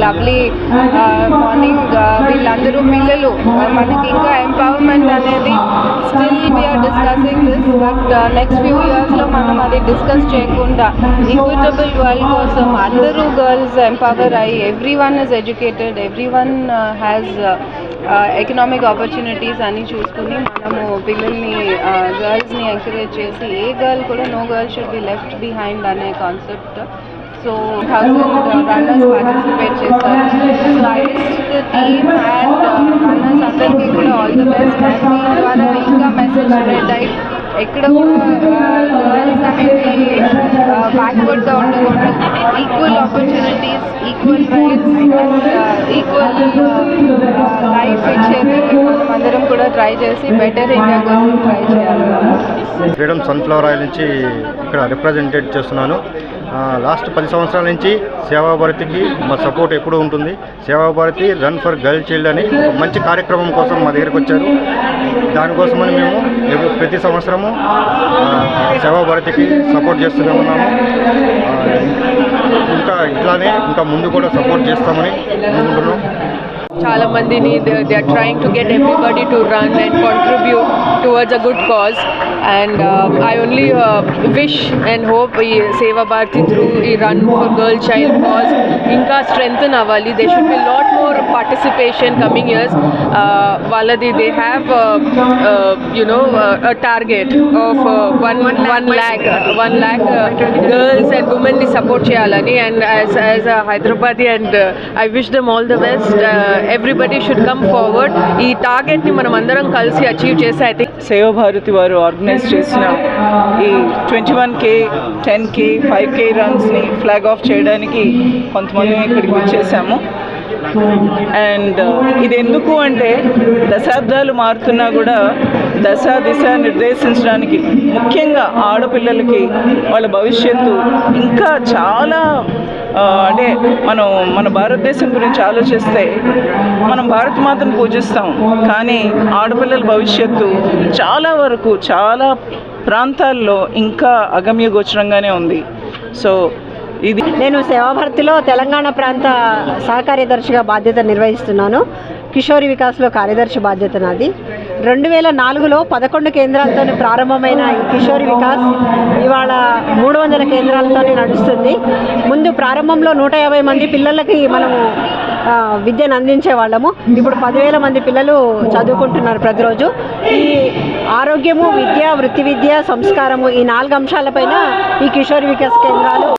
Lovely morning. వీళ్ళందరూ పిల్లలు మనకి ఇంకా ఎంపవర్మెంట్ అనేది still we are discussing this, but next few ఇయర్స్లో మనం అది డిస్కస్ చేయకుండా ఈక్విటబుల్ వరల్డ్ కోసం అందరూ గర్ల్స్ ఎంపవర్ అయ్యి everyone is educated, everyone has economic opportunities అని చూసుకుని మనము పిల్లల్ని గర్ల్స్ని ఎంకరేజ్ చేసి ఏ గర్ల్ కూడా no girl should be left behind అనే కాన్సెప్ట్. సో 1000 రన్నర్స్ పార్టిసిపేట్ చేశారు. So I wish the team and runners అందరికీ కూడా ఆల్ ది బెస్ట్. అండ్ దీని ద్వారా ఇంకా మెసేజ్ స్ప్రెడ్ అయ్యి ఎక్కడ కూడా గర్ల్స్ అనేది బ్యాక్వర్డ్గా ఉండకూడదు, equal opportunities, equal rights and equal life ఇచ్చేది మనం అందరం కూడా ట్రై చేసి బెటర్ ఇండియా కోసం ట్రై చేయాలి. ఫ్రీడమ్ సన్ఫ్లవర్ ఆయిల్ నుంచి ఇక్కడ రిప్రజెంటేట్ చేస్తున్నాను. లాస్ట్ 10 సంవత్సరాల నుంచి సేవాభారతికి మా సపోర్ట్ ఎప్పుడూ ఉంటుంది. Seva Bharati run for girl child అని ఒక మంచి కార్యక్రమం కోసం మా దగ్గరికి వచ్చారు. దానికోసమని మేము ప్రతి సంవత్సరము సేవాభారతికి సపోర్ట్ చేస్తూనే ఉన్నాము. ఇంకా ఇట్లానే ఇంకా ముందు కూడా సపోర్ట్ చేస్తామని అనుకుంటున్నాం. చాలా మందిని they are trying to get everybody to run and contribute towards a good cause. And I only wish and hope ఈ సేవా భారతి త్రూ ఈ run for girl child cause ఇంకా స్ట్రెంగ్తన్ అవ్వాలి. They should be lot more participation coming years. వాళ్ళది they have you know target of 1 lakh girls and ఉమెన్ని support చేయాలని. And as a Hyderabadi and I wish them all the best. Everybody should come forward. ఈ టార్గెట్ని మనం అందరం కలిసి achieve చేసి I think సేవా భారతి వారు ఆర్గనైజ్ చేసిన ఈ 21K, 10K, 5K రన్స్ని flag of చేయడానికి కొంతమంది ఇక్కడికి వచ్చేసాము. అండ్ ఇది ఎందుకు అంటే దశాబ్దాలు మారుతున్నా కూడా దిశ నిర్దేశించడానికి, ముఖ్యంగా ఆడపిల్లలకి వాళ్ళ భవిష్యత్తు ఇంకా చాలా అంటే మన భారతదేశం గురించి ఆలోచిస్తే మనం భారత మాతను పూజిస్తాం, కానీ ఆడపిల్లల భవిష్యత్తు చాలా వరకు చాలా ప్రాంతాల్లో ఇంకా అగమ్య గోచరంగానే ఉంది. సో నేను సేవాభారతిలో తెలంగాణ ప్రాంత సహకార్యదర్శిగా బాధ్యత నిర్వహిస్తున్నాను. కిషోరి వికాస్లో కార్యదర్శి బాధ్యత నాది. 2004లో 11 కేంద్రాలతో ప్రారంభమైన ఈ కిషోరి వికాస్ ఇవాళ 300 కేంద్రాలతో నడుస్తుంది. ముందు ప్రారంభంలో 150 మంది పిల్లలకి మనము విద్యను అందించే వాళ్ళము. ఇప్పుడు 10,000 మంది పిల్లలు చదువుకుంటున్నారు ప్రతిరోజు. ఈ ఆరోగ్యము, విద్య, వృత్తి విద్య, సంస్కారము, ఈ 4 అంశాలపైన ఈ కిషోరి వికాస్ కేంద్రాలు